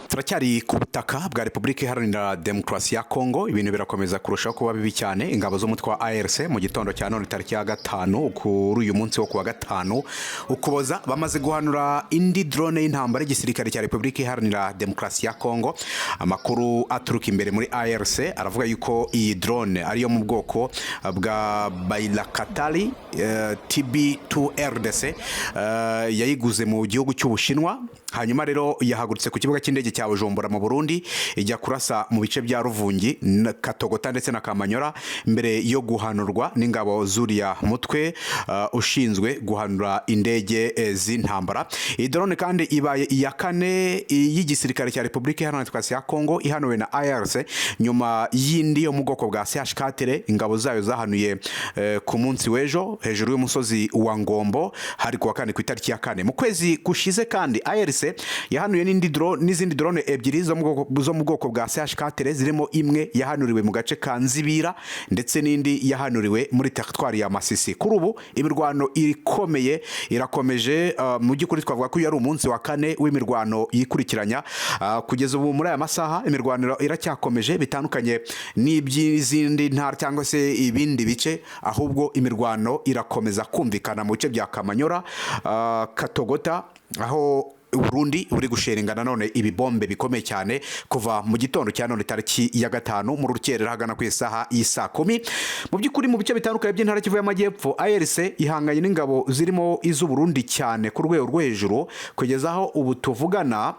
Turacyari ku butaka bwa Repubulika Iharanira Demokarasi ya Kongo, ibintu birakomeza kurushaho kuba bibi cyane. Ingabo z'umutwe wa ARC mu gitondo cya none tariki ya 5 kuri uyu munsi wo kuwa 5 ukuboza bamaze guhanura indi drone y'intambara y'igisirikare cya Repubulika Iharanira Demokarasi ya Kongo. Amakuru aturuka imbere muri ARC aravuga yuko iyi drone ariyo mu bwoko bwa Bailakatali TB2 RDC yayiguze mu gihugu cy'Ubushinwa. Hanyuma rero yahagurutse ku kibuga cy'indege cya Bujumbura mu Burundi ijya kurasa mu bice bya Ruvungi, Katogota ndetse na Kamanyola mbere yo guhanurwa n'ingabo zuriya mutwe ushinzwe guhanura indege z'intambara. Iyi drone kandi ibaye iya kane y'igisirikare cya Repubulika Iharanira Demokarasi ya Kongo ihanuwe na ARC nyuma y'indi yo mu bwoko bwa CH4 ingabo zayo zahanuye ku munsi w'ejo hejuru y'umusozi wa Ngombo hari kuwa kane ku itariki ya 4 mu kwezi kushize. Kandi ARC yahanuye n'izindi drone ebyiri zo mu bwoko bwa CH4 zirimo imwe yahanuriwe mu gace ka Nzibira ndetse n'indi yahanuriwe muri territoire ya Masisi. Kuri ubu imirwano ikomeye irakomeje, mu by'ukuri twavuga ko yari umunsi wa 4 w'imirwano yikurikiranya. Kugeza ubu muri aya masaha imirwano iracyakomeje bitandukanye n'iby'izindi ntara cyangwa se ibindi bice, ahubwo imirwano irakomeza kumvikana mu bice bya Kamanyola, Katogota, aho Burundi uri gusheringa nanone ibibombe bikomeye cyane kuva mu gitondo cya none tariki ya 5 mu rukerera hagana ku isaha y'isa 10. Mu by'ukuri mu bice bitandukanye by'intara Kivu y'Amajyepfo ARC ihanganye n'ingabo zirimo iz'u Burundi cyane ku rwego rwo hejuru. Kugeza aho ubu tuvugana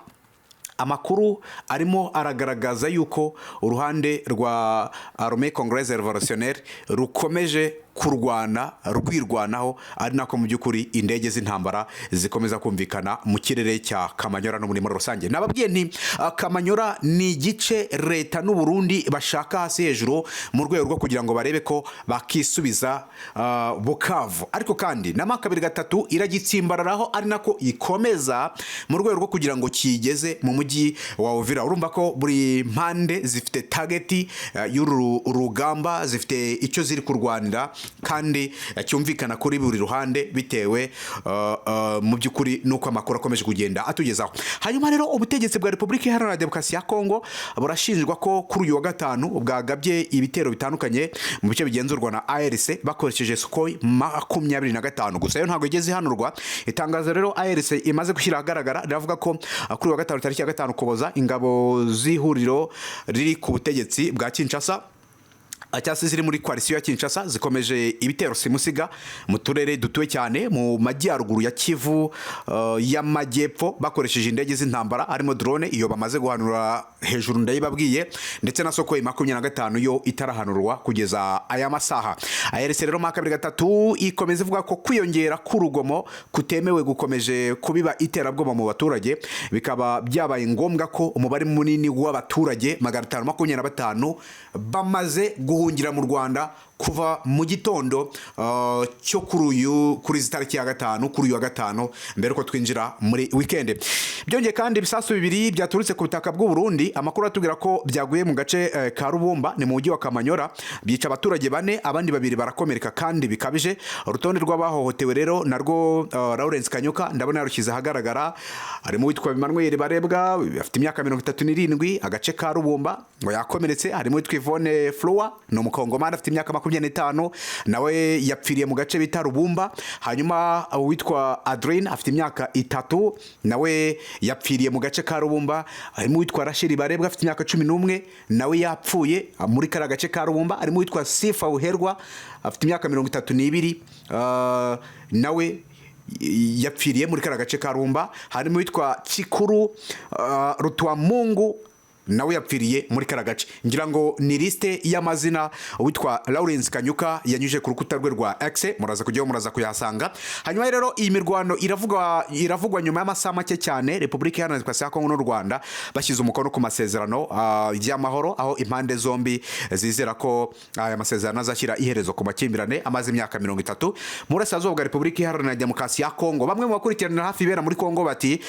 amakuru arimo aragaragaza yuko uruhande rwa Armée Congolaise Révolutionnaire rukomeje rwirwanaho, ari nako mu by'ukuri indege z'intambara zikomeza kumvikana mu kirere cya Kamanyola no muri rusange. Nababwiye nti Kamanyola ni igice leta n'u Burundi bashaka hasi hejuru mu rwego rwo kugira ngo barebe ko bakisubiza Bukavu, ariko kandi na makabiri gatatu iragitsimbararaho ari nako ikomeza mu rwego rwo kugira ngo kigeze mu mujyi wa Uvira. Urumva ko buri mpande zifite target y'uru rugamba, zifite icyo ziri kurwanira kandi cyumvikana kuri buri ruhande bitewe mu by'ukuri nuko amakuru akomeje kugenda atugezaho. Hanyuma rero ubutegetsi bwa Repubulika Iharanira Demokarasi ya Kongo burashinjwa ko kuri uyu wa 5 bwagabye ibitero bitandukanye mu bice bigenzurwa na ARC bakoresheje Sukhoi 25. Gusa yo ntago igeze hanurwa. Itangazo rero ARC imaze gushyira ahagaragara riravuga ko kuri uyu wa 5 tariki ya 5 kuboza ingabo z'ihuriro riri ku butegetsi bwa Kinshasa cyase ziri muri coalition ya Kinshasa zikomeje ibitero simusiga mu turere dutuwe cyane mu majyaruguru ya Kivu y'Amajyepfo bakoresheje indege z'intambara harimo drone iyo bamaze guhanura hejuru ndayibabwiye, ndetse na Sukhoi 25 yo itarahanurwa kugeza aya masaha. ARC rero makabiri gatatu ikomeza ivuga ko kwiyongera k'urugomo kutemewe gukomeje kubiba iterabwoba mu baturage, bikaba byabaye ngombwa ko umubare munini w'abaturage 525 bamaze guhungira mu Rwanda kuva mu gitondo cyo kuri tariki ya 5 kuri uyu wa 5 mbere ko twinjira muri weekend. Byongeye kandi ibisasu bibiri byaturutse ku butaka bw'u Burundi. Amakuru atubwira ko byaguye mu gace ka Rubumba ni mu mujyi wa Kamanyola, byica abaturage 4 abandi 2 barakomereka kandi bikabije. Urutonde rw'abahohotewe rero narwo Lawrence Kanyuka ndabona yarukiza ahagaragara, harimo witwa Emmanuel Barebwa afite imyaka 37 agace ka Rubumba ngo yakomeretse, harimo witwa Yvonne Floa no mukongomani afite imyaka 25 nawe yapfiriye mu gace bita Rubumba. Hanyuma witwa Adrien afite imyaka 3 nawe yapfiriye mu gace ka Rubumba. Harimo witwa Rachel Barebwa afite imyaka 11 nawe yapfuye muri kara gace ka Rubumba. Harimo witwa Sifa Uherwa afite imyaka 32 nawe yapfiriye muri kara gace ka Rubumba. Harimo witwa Chikuru Rutwamungu nawe yapfiriye muri karagace. Ngira ngo ni liste y'amazina witwa Lawrence Kanyuka yanyuje ku rukuta rwe rwa X, muraza kuyasanga. Hanyuma rero iyi mirwano iravugwa nyuma y'amasaha make cyane Repubulika Iharanira Demokarasi ya Kongo n'u Rwanda bashyize umukono ku masezerano y'amahoro, aho impande zombi zizera ko aya masezerano azashyira iherezo ku makimbirane amaze imyaka 30 mu burasirazuba bwa Repubulika Iharanira Demokarasi ya Kongo. Bamwe mu bakurikiranira hafi ibera muri Kongo bati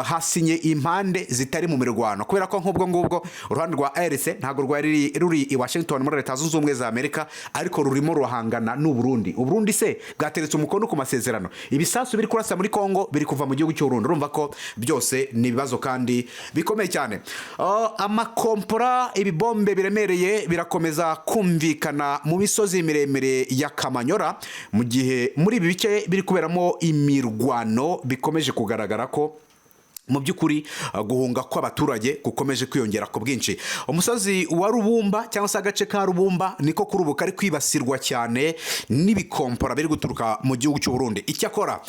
hasinye impande zitari mu mirwano, kubera ko nk'ubwo nubwo uruhande rwa RC ntago rwari ruri i Washington muri Leta Zunze Ubumwe za Amerika, ariko rurimo ruhangana n'u Burundi. Uburundi se bwateretse umukono ku masezerano, ibisasu biri kurasa muri Kongo biri kuva mu gihugu cy'u Burundi. Urumva ko byose ni ibibazo kandi bikomeye cyane. Amakompora, ibibombe biremereye birakomeza kumvikana mu misozi miremire ya Kamanyola, mu gihe muri ibi bice biri kuberamo imirwano bikomeje kugaragara ko mu by'ukuri guhunga kw'abaturage gukomeje kwiyongera ku bwinshi. Umusozi wa Rubumba cyangwa se agace ka Rubumba niko kuri ubu kari kwibasirwa cyane n'ibikompora biri guturuka mu gihugu cy'u Burundi. Icyakora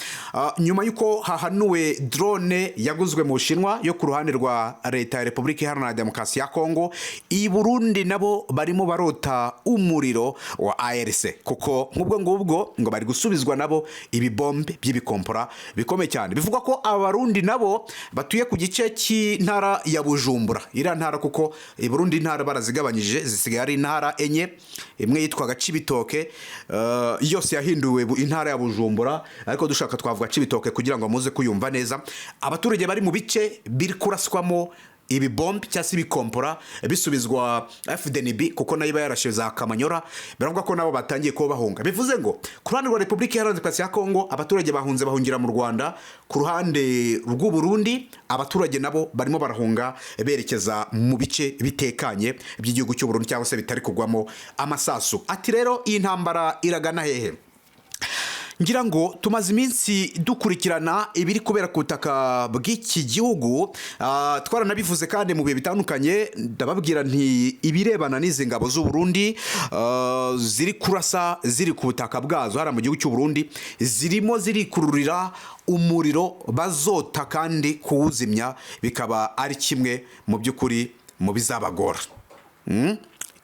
nyuma y'uko hahanuwe drone yaguzwe mu Bushinwa yo ku ruhande rwa Leta ya Repubulika Iharanira Demokarasi ya Kongo, i Burundi nabo barimo barota umuriro wa ARC, kuko nk'ubwo ngubwo ngo bari gusubizwa nabo ibibombe by'ibikompora bikomeye cyane. Bivuga ko abarundi nabo batuye ku gice cy'intara ya Bujumbura, iriya ntara kuko i Burundi intara barazigabanyije zisigaye ari intara enye, imwe yitwaga Cibitoke, yose yahinduwe intara ya Bujumbura, ariko dushaka twavuga Cibitoke kugira ngo muze kuyumva neza. Abaturage bari mu bice biri kuraswamo ibibombe cyangwa se ibikompora bisubizwa FDNB, kuko nayo iba yarashe za Kamanyola, biravuga ko nabo batangiye kuba bahunga. Bivuze ngo ku ruhande rwa Repubulika Iharanira Demokarasi ya Kongo abaturage bahunze bahungira mu Rwanda, ku ruhande rw'u Burundi abaturage nabo barimo barahunga berekeza mu bice bitekanye by'igihugu cy'u Burundi cyangwa se bitari kugwamo amasasu. Ati rero iyi ntambara iragana hehe? Ngira ngo tumaze iminsi dukurikirana ibiri kubera ku butaka bw'iki gihugu, twaranabivuze kandi mu bihe bitandukanye, ndababwira nti ibirebana n'izi ngabo z'u Burundi ziri kurasa ziri ku butaka bwazo hara mu gihugu cy'u Burundi, zirimo zirikururira umuriro bazota kandi kuwuzimya bikaba ari kimwe mu by'ukuri mu bizabagora.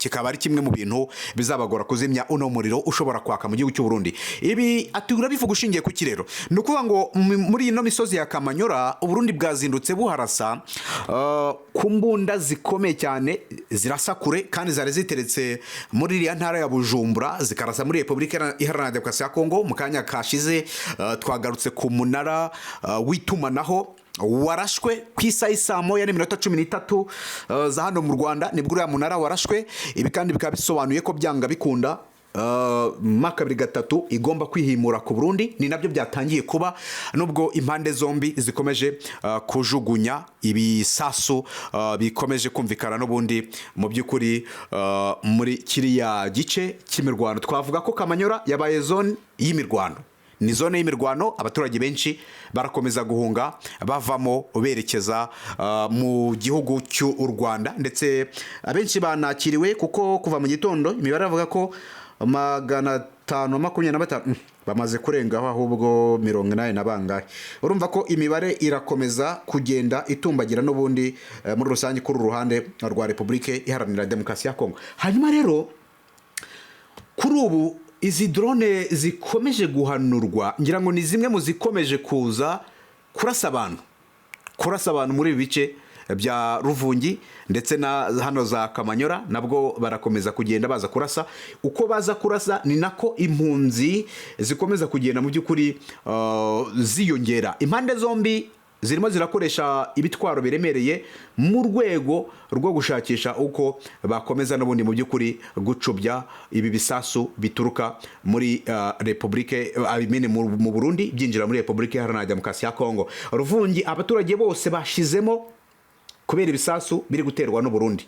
Kikaba ari kimwe mu bintu bizabagora kuzimya uno muriro ushobora kwaka mu gihugu cy'u Burundi. Ibi atura bivuga ushingiye ku kirero, ni ukuvuga ngo muri ino misozi ya Kamanyola u Burundi bwazindutse buharasa ku mbunda zikomeye cyane zirasa kure, kandi zari ziteretse muri iriya ntara ya Bujumbura zikarasa muri Repubulika Iharanira Demokarasi ya Kongo. Mu kanya kashize twagarutse ku munara w'itumanaho warashwe ku isaha saa moya n'iminota 13 za hano mu Rwanda, nibwo uriya munara warashwe. Ibi kandi bikaba bisobanuye ko byanga bikunda makabiri gatatu igomba kwihimura ku Burundi. Ni nabyo byatangiye kuba, nubwo impande zombi zikomeje kujugunya ibisasu bikomeje kumvikana n'ubundi mu by'ukuri muri kiriya gice cy'imirwano. Twavuga ko Kamanyola yabaye zone y'imirwano, ni zone y'imirwano. Abaturage benshi barakomeza guhunga bavamo berekeza mu gihugu cy'u Rwanda, ndetse abenshi banakiriwe kuko kuva mu gitondo imibare avuga ko 525 bamaze kurengaho, ahubwo 80 na bangahe. Urumva ko imibare irakomeza kugenda itumbagira n'ubundi muri rusange kuri ruhande rwa Repubulika Iharanira Demokarasi ya Kongo. Hanyuma rero kuri ubu izi drone zikomeje guhanurwa, ngira ngo ni zimwe mu zikomeje kuza kurasa abantu muri ibi bice bya Ruvungi ndetse na hano za Kamanyola, nabwo barakomeza kugenda baza kurasa. Uko baza kurasa ni nako impunzi zikomeza kugenda mu by'ukuri ziyongera. Impande zombi zirimo zirakoresha ibitwaro biremereye mu rwego rwo gushakisha uko bakomeza n'ubundi mu by'ukuri gucubya ibi bisasu bituruka muri Repubulika mu Burundi byinjira muri Repubulika Iharanira Demokarasi ya Kongo. Ruvungi abaturage bose bashizemo kubera ibisasu biri guterwa n'u Burundi.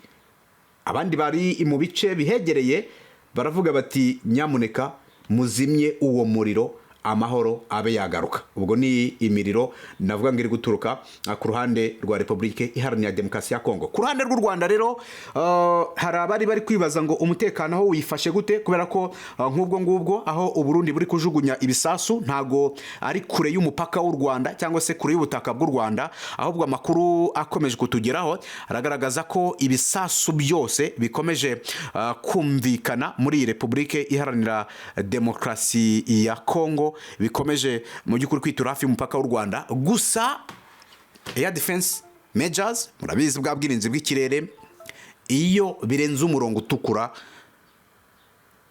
Abandi bari mu bice bihegereye baravuga bati nyamuneka muzimye uwo muriro, amahoro abe yagaruka. Ubwo ni imiriro navuga ngo iri guturuka ku ruhande rwa Repubulika Iharanira Demokarasi ya Kongo. Ku ruhande rw'u Rwanda rero hari abari bari kwibaza ngo umutekano aho wifashe gute, kubera ko nk'ubwo ngubwo aho u Burundi buri kujugunya ibisasu ntago ari kure y'umupaka w'u Rwanda cyangwa se kure y'ubutaka bw'u Rwanda, ahubwo amakuru akomeje kutugeraho aragaragaza ko ibisasu byose bikomeje kumvikana muri Repubulika Iharanira Demokarasi ya Kongo bikomeje mu by'ukuri kwitura hafi y'umupaka w'u Rwanda. Gusa air defense measures, murabizi bwa bwirinzi bw'ikirere, iyo birenze umurongo utukura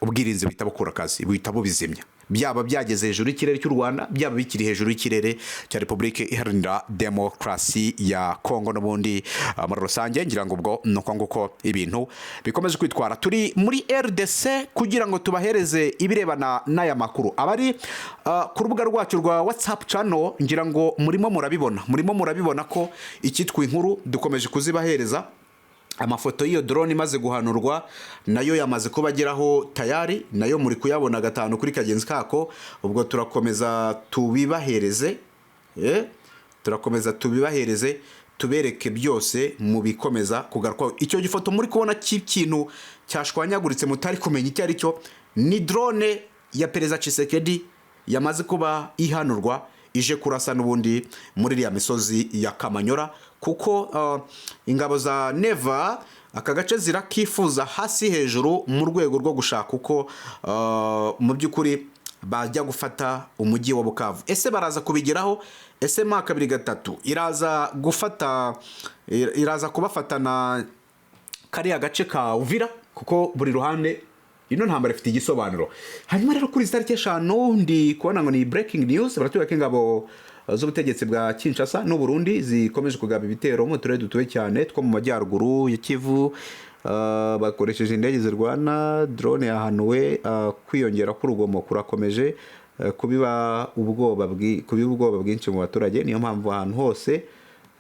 ubwirinzi buhita bukora akazi, buhita bubizimya. byaba byageze hejuru y'ikirere cy'u Rwanda, byaba bikiri hejuru y'ikirere cya Repubulika Iharanira Demokarasi ya Kongo n'ubundi muri rusange. Ngira ngo ubwo nuko nguko ibintu bikomeje kwitwara. Turi muri RDC kugira ngo tubahereze ibirebana n'aya makuru. Abari ku rubuga rwacu rwa WhatsApp channel, ngira ngo murimo murabibona ko ikitwa inkuru dukomeje kuzibahereza. Amafoto y'iyo drone imaze guhanurwa nayo yamaze kubageraho tayari, nayo muri kuyabona gatanu kuri kagenzi kako. Ubwo turakomeza tubibahereze tubereke byose mu bikomeza kugarukwaho. Icyo gifoto muri kubona cy'ikintu cyashwanyaguritse mutari kumenya icyo ari cyo, ni drone ya Perezida Tshisekedi yamaze kuba ihanurwa, ije kurasa n'ubundi muri ya misozi ya Kamanyola, kuko ingabo za Neva aka gace zirakifuza hasi hejuru mu rwego rwo gushaka uko mu by'ukuri bajya gufata umujyi wa Bukavu. Ese baraza kubigeraho? Ese M23 iraza kubafatana kariya gace ka Uvira, kuko buri ruhande ino ntambara ifite igisobanuro. Hanyuma rero kuri tariki 5 ndi kubona ngo ni breaking news, baratubwira ko ingabo z'ubutegetsi bwa Kinshasa n'u Burundi zikomeje kugaba ibitero mu turere dutuwe cyane two mu majyaruguru ya Kivu, bakoresheje indege zirwana. Drone yahanuwe, kwiyongera k'urugomo kurakomeje kubiba ubwoba bwinshi mu baturage. Niyo mpamvu ahantu hose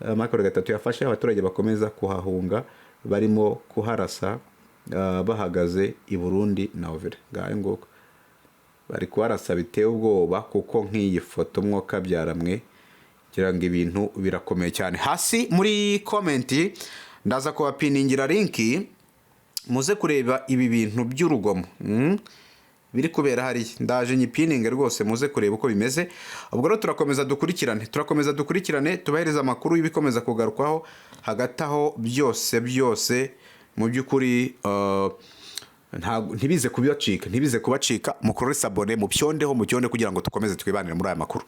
M23 yafashe abaturage bakomeza kuhahunga, barimo kuharasa bahagaze i Burundi na Uvira. Ngaye nguko bari kuharasa biteye ubwoba, kuko nk'iyi foto mwoka byaramwe ngira ngo ibintu birakomeye cyane. Hasi muri komenti ndaza kubapiningira linki muze kureba ibi bintu by'urugomo biri kubera hari. Ndaje nyipininge rwose muze kureba uko bimeze. Ubwo rero turakomeza dukurikirane tubahereza amakuru y'ibikomeza kugarukwaho, hagati aho byose mu by'ukuri ntibize kubacika. Mukorere sabone mu byonde kugira ngo dukomeze twibanire muri aya makuru.